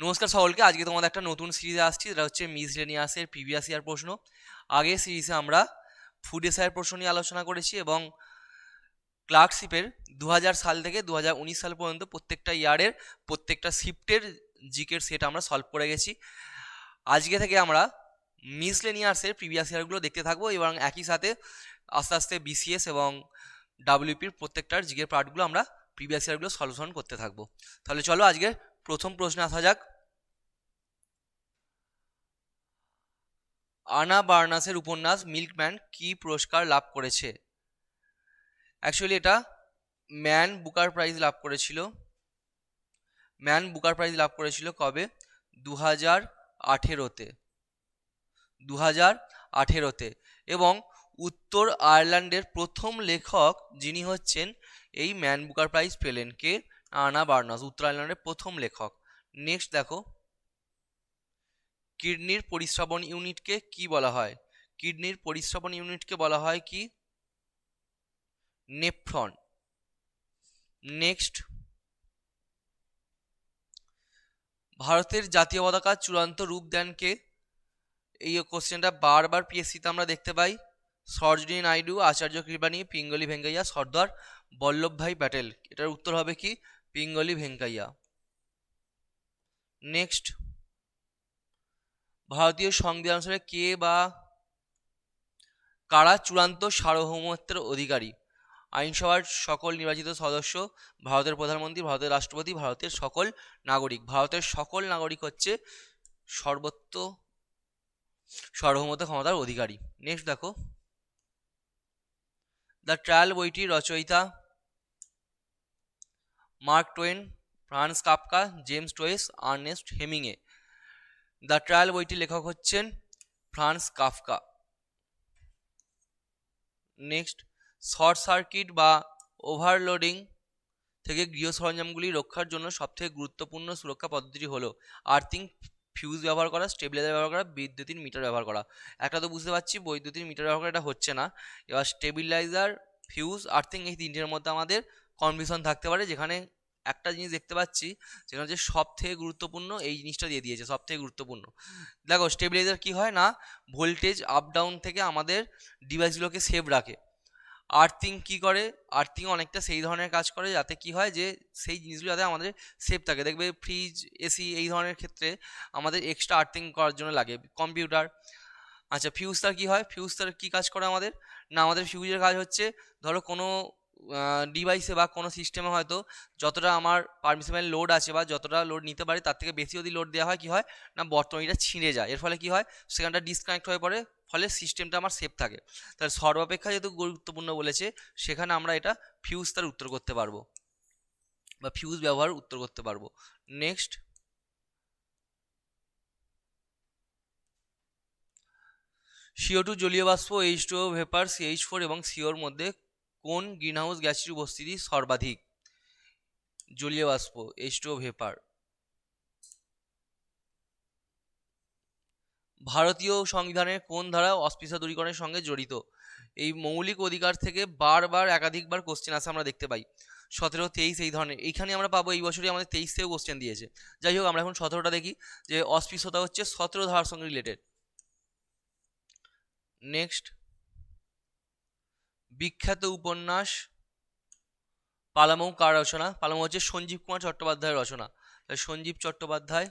নমস্কার সকলকে। আজকে তোমাদের একটা নতুন সিরিজে আসছি, যেটা হচ্ছে মিসলেনিয়াসের প্রিভিয়াস ইয়ার প্রশ্ন। আগের সিরিজে আমরা ফুড এসআইয়ের প্রশ্ন নিয়ে আলোচনা করেছি এবং ক্লার্কশিপের 2000 সাল থেকে 2019 সাল পর্যন্ত প্রত্যেকটা ইয়ারের প্রত্যেকটা শিফটের জিকের সেট আমরা সলভ করে গেছি। আজকে থেকে আমরা মিসলেনিয়াসের প্রিভিয়াস ইয়ারগুলো দেখতে থাকবো এবং একই সাথে আস্তে আস্তে বিসিএস এবং ডাব্লিউপির প্রত্যেকটার জিকের পার্টগুলো আমরা প্রিভিয়াস ইয়ারগুলো সলিউশন করতে থাকবো। তাহলে চলো আজকে প্রথম প্রশ্নে আসা যাক। আনা বার্নাসের উপন্যাস মিল্কম্যান কি পুরস্কার লাভ করেছে? অ্যাকচুয়ালি এটা ম্যান বুকার প্রাইজ লাভ করেছিল। ম্যান বুকার প্রাইজ লাভ করেছিল কবে? 2018-তে। 2018-তে। এবং উত্তর আয়ারল্যান্ডের প্রথম লেখক যিনি হচ্ছেন এই ম্যান বুকার প্রাইজ পেলেন কে? আনা বার্নাস, উত্তর আয়ারল্যান্ডের প্রথম লেখক। নেক্সট দেখো, কিডনির পরিস্রাবণ ইউনিটকে কি বলা হয়? কিডনির পরিস্রাবণ ইউনিটকে বলা হয় কি? নেফ্রন। নেক্সট, ভারতের জাতীয় পতাকার চূড়ান্ত রূপ দেন কে? এই কোশ্চেনটা বারবার পিএসসিতে আমরা দেখতে পাই। সরোজিনী নাইডু, আচার্য কৃপাণী, পিঙ্গলি ভেঙ্কাইয়া, সর্দার বল্লভভাই প্যাটেল। এটার উত্তর হবে কি? পিঙ্গলি ভেঙ্কাইয়া। নেক্সট, ভারতীয় সংবিধান অনুসারে কে বা কারা চূড়ান্ত সার্বভৌমত্বের অধিকারী? আইনসভার সকল নির্বাচিত সদস্য, ভারতের প্রধানমন্ত্রী, ভারতের রাষ্ট্রপতি, ভারতের সকল নাগরিক। ভারতের সকল নাগরিক হচ্ছে সর্বোচ্চ সার্বভৌমত্ব ক্ষমতার অধিকারী। নেক্সট দেখো, দ্য ট্রায়াল বইটির রচয়িতা Mark Twain, Franz Kafka, James Joyce, Ernest Hemingway. The trial বইটির লেখক হচ্ছেন Franz Kafka. Next, short circuit বা ওভারলোডিং থেকে গৃহ সরঞ্জামগুলি রক্ষার জন্য সবথেকে গুরুত্বপূর্ণ সুরক্ষা পদ্ধতিটি হলো আর্থিং, ফিউজ ব্যবহার করা, স্টেবিলাইজার ব্যবহার করা, বৈদ্যুতিন মিটার ব্যবহার করা। একটা তো বুঝতে পারছি বৈদ্যুতিন মিটার ব্যবহার করা এটা হচ্ছে না। এবার স্টেবিলাইজার, ফিউজ, আর্থিং এই তিনটের মধ্যে আমাদের কনফিউশন থাকতে পারে, যেখানে একটা জিনিস দেখতে পাচ্ছি যেখানে হচ্ছে সব থেকে গুরুত্বপূর্ণ এই জিনিসটা দিয়ে দিয়েছে, সব থেকে গুরুত্বপূর্ণ। দেখো স্টেবিলাইজার কি হয় না, ভোল্টেজ আপ ডাউন থেকে আমাদের ডিভাইসগুলোকে সেভ রাখে। আর্থিং কি করে? আর্থিং অনেকটা সেই ধরনের কাজ করে যাতে কি হয় যে সেই জিনিসগুলো যাতে আমাদের সেফ থাকে। দেখবে ফ্রিজ, এসি এই ধরনের ক্ষেত্রে আমাদের এক্সট্রা আর্থিং করার জন্য লাগে। কম্পিউটার। আচ্ছা, ফিউজটার কি হয়? ফিউজটার কি কাজ করে আমাদের? না, আমাদের ফিউজের কাজ হচ্ছে ধরো কোনো ডিভাইসে বা কোনো সিস্টেমে হয়তো যতটা আমার পারমিসিবল লোড আছে বা যতটা লোড নিতে পারে তার থেকে বেশি যদি লোড দেওয়া হয় কি হয় না, বর্তনীটা ছিঁড়ে যায়। এর ফলে কি হয়, সেখানটা ডিসকানেক্ট হয়ে পড়ে, ফলে সিস্টেমটা আমার সেফ থাকে। তাহলে সর্বাপেক্ষা যেহেতু গুরুত্বপূর্ণ বলেছে, সেখানে আমরা এটা ফিউজ তার উত্তর করতে পারবো বা ফিউজ ব্যবহার উত্তর করতে পারবো। নেক্সট, CO2 জলীয় বাষ্প, H2O ভেপার, CH4 এবং CO মধ্যে কোন গ্রিনহাউস গ্যাসটির উপস্থিতি সর্বাধিক? জলীয় বাষ্প, H2O ভেপার। ভারতীয় সংবিধানের কোন ধারা অস্পৃশ্য দূরীকরণের সঙ্গে জড়িত? এই মৌলিক অধিকার থেকে বারবার একাধিকবার কোশ্চেন আসে, আমরা দেখতে পাই। 17, 23 এই ধরনের, এইখানে আমরা পাবো এই বছরই আমাদের 23 থেকেও কোশ্চেন দিয়েছে। যাই হোক, আমরা এখন 17টা দেখি যে অস্পৃশ্যতা হচ্ছে 17 ধারার সঙ্গে রিলেটেড। নেক্সট, বিখ্যাত উপন্যাস পালামৌ কার রচনা? পালামৌ হচ্ছে সঞ্জীব কুমার চট্টোপাধ্যায়ের রচনা, সঞ্জীব চট্টোপাধ্যায়।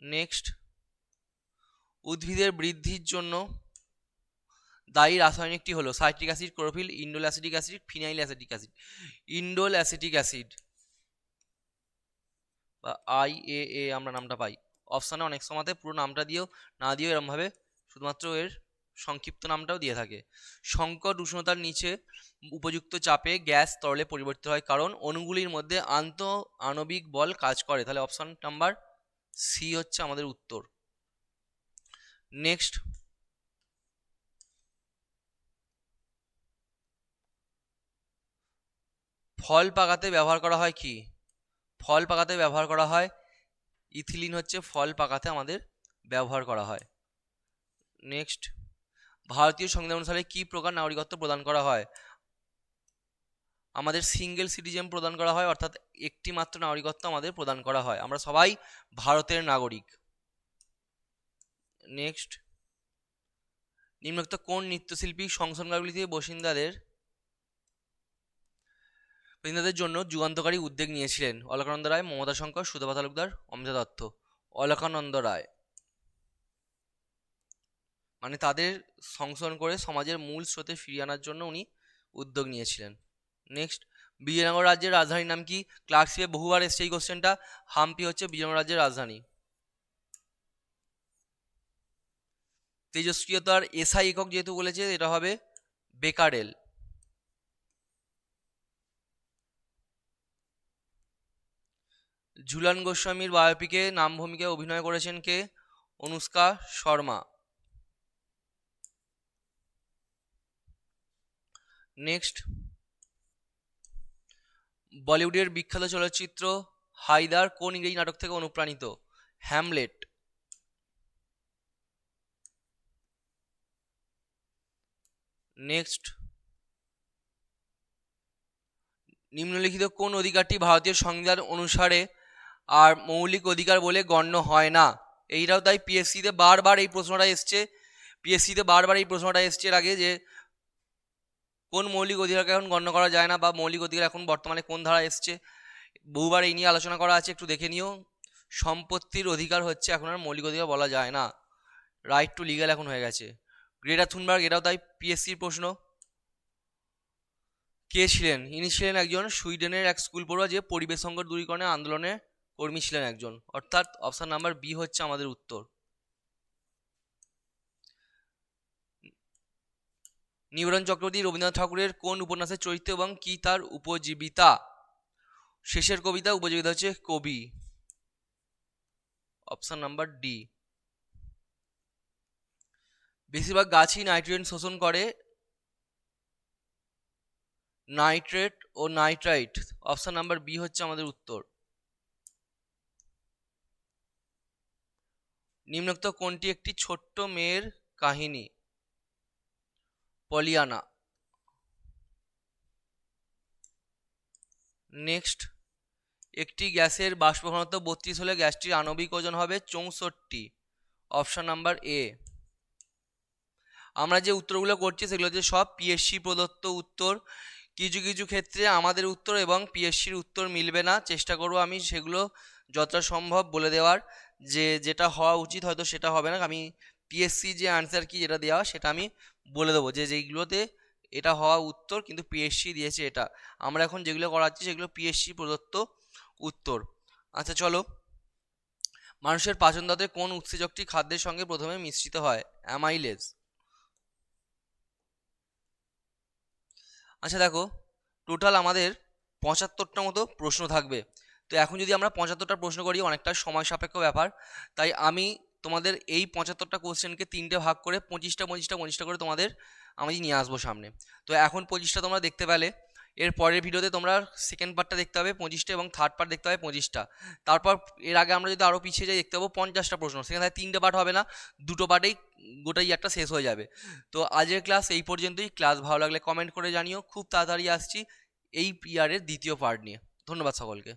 নেক্সট, উদ্ভিদের বৃদ্ধির জন্য দায়ী রাসায়নিকটি হলো citric acid, chlorophyll, indole acetic acid, phenyl acetic acid. Indole acetic acid বা IAA আমরা নামটা পাই। অপশানে অনেক সময়তে পুরো নামটা দিয়েও না দিয়েও এরমভাবে শুধুমাত্র এর সংক্ষিপ্ত নামটাও দিয়ে থাকে। সংকট উষ্ণতার নিচে উপযুক্ত চাপে গ্যাস তরলে পরিবর্তিত হয় কারণ অণুগুলির মধ্যে আন্তঃ আণবিক বল কাজ করে। তাহলে অপশান নাম্বার সি হচ্ছে আমাদের উত্তর। নেক্সট, ফল পাকাতে ব্যবহার করা হয় কি? ফল পাকাতে ব্যবহার করা হয় ইথিলিন, হচ্ছে ফল পাকাতে আমাদের ব্যবহার করা হয়। নেক্সট, ভারতীয় সংবিধান অনুসারে কি প্রকার নাগরিকত্ব প্রদান করা হয়? আমাদের সিঙ্গেল সিটিজেন প্রদান করা হয়, অর্থাৎ একটি মাত্র নাগরিকত্ব আমাদের প্রদান করা হয়, আমরা সবাই ভারতের নাগরিক। নেক্সট, নিম্নোক্ত কোন নৃত্যশিল্পী সংসনকারগুলি থেকে বাসিন্দাদের জন্য যুগান্তকারী উদ্যোগ নিয়েছিলেন? অলকানন্দ রায়, মমতা শঙ্কর, সুধপা তালুকদার, অমিতা দত্ত। অলকানন্দ রায়, মানে তাদের সংশোধন করে সমাজের মূল স্রোতে ফিরিয়ে আনার জন্য উনি উদ্যোগ নিয়েছিলেন। নেক্সট, বিজয়নগর রাজ্যের রাজধানীর নাম কি? ক্লার্কশিপে বহুবার এসছে এই কোশ্চেনটা। হাম্পি হচ্ছে বিজয়নগর রাজ্যের রাজধানী। তেজস্ক্রিয়তার এসআই একক যেহেতু বলেছে, এটা হবে বেকারেল। ঝুলন গোস্বামীর বায়োপিকে নাম ভূমিকায় অভিনয় করেছেন কে? অনুষ্কা শর্মা। নেক্সট, বলিউডের বিখ্যাত চলচ্চিত্র হায়দার কোন ইংরেজি নাটক থেকে অনুপ্রাণিত? হ্যামলেট। নেক্সট, নিম্নলিখিত কোন অধিকারটি ভারতীয় সংবিধান অনুসারে আর মৌলিক অধিকার বলে গণ্য হয় না? এইটাও তাই পিএসসিতে বারবার এই প্রশ্নটা এসছে এর আগে, যে কোন মৌলিক অধিকারকে এখন গণ্য করা যায় না, বা মৌলিক অধিকার এখন বর্তমানে কোন ধারা এসছে, বহুবার এই নিয়ে আলোচনা করা আছে, একটু দেখে নিও। সম্পত্তির অধিকার হচ্ছে এখন আর মৌলিক অধিকার বলা যায় না, রাইট টু লিগ্যাল এখন হয়ে গেছে। গ্রেটা থুনবার্গ, এটাও তাই পিএসসির প্রশ্ন। কে ছিলেন? ইনি ছিলেন একজন সুইডেনের এক স্কুল পড়ুয়া, যে পরিবেশ সংকট দূরীকরণের আন্দোলনে কর্মী ছিলেন একজন, অর্থাৎ অপশন নাম্বার বি হচ্ছে আমাদের উত্তর। নিবারণ চক্রবর্তী রবীন্দ্রনাথ ঠাকুরের কোন উপন্যাসের চরিত্র এবং কি তার উপজীবিতা? শেষের কবিতা, উপজীবিতা হচ্ছে কবি, অপশন নাম্বার ডি। বেশিরভাগ গাছই নাইট্রোজেন শোষণ করে, নাইট্রেট ও নাইট্রাইট, অপশন নাম্বার বি হচ্ছে আমাদের উত্তর। নিম্নোক্ত কোনটি একটি ছোট্ট মেয়ের কাহিনী? পলিয়ানা। নেক্সট, একটি গ্যাসের বাষ্প ঘনত্ব 32 হলে গ্যাসটির আণবিক ওজন হবে 64, অপশন নাম্বার এ। আমরা যে উত্তরগুলো করছি সেগুলো হচ্ছে সব পিএসসি প্রদত্ত উত্তর। কিছু কিছু ক্ষেত্রে আমাদের উত্তর এবং পিএসসির উত্তর মিলবে না, চেষ্টা করব আমি সেগুলো যতটা সম্ভব বলে দেওয়ার, যে যেটা হওয়া উচিত হয়তো সেটা হবে না। আমি পিএসসি যে আনসার কি যেটা দেওয়া সেটা আমি বলে দেবো, যে যেইগুলোতে এটা হওয়া উত্তর কিন্তু পিএসসি দিয়েছে এটা। আমরা এখন যেগুলো করাচ্ছি সেগুলো পিএসসি প্রদত্ত উত্তর। আচ্ছা চলো, মানুষের পাচনতন্ত্রে কোন উৎসেচকটি খাদ্যের সঙ্গে প্রথমে মিশ্রিত হয়? অ্যামাইলেজ। আচ্ছা দেখো, টোটাল আমাদের 75টা মতো প্রশ্ন থাকবে। তো এখন যদি আমরা 75টা প্রশ্ন করি, অনেকটা সময় সাপেক্ষ ব্যাপার, তাই আমি তোমাদের এই 75টা কোশ্চেনকে 3টে ভাগ করে 25টা করে তোমাদের আমি নিয়ে আসবো সামনে। তো এখন 25টা তোমরা দেখতে পেলে, এর পরের ভিডিওতে তোমরা সেকেন্ড পার্টটা দেখতে হবে 25টা, এবং থার্ড পার্ট দেখতে হবে 25টা। তারপর এর আগে আমরা যদি আরও পিছিয়ে যাই দেখতে পাবো 50টা প্রশ্ন, সেখানে 3টে পার্ট হবে না, 2টো পার্টেই গোটা ইয়ারটা শেষ হয়ে যাবে। তো আজকের ক্লাস এই পর্যন্তই। ক্লাস ভালো লাগলে কমেন্ট করে জানিও। খুব তাড়াতাড়ি আসছি এই ইয়ারের দ্বিতীয় পার্ট নিয়ে। ধন্যবাদ সকলকে।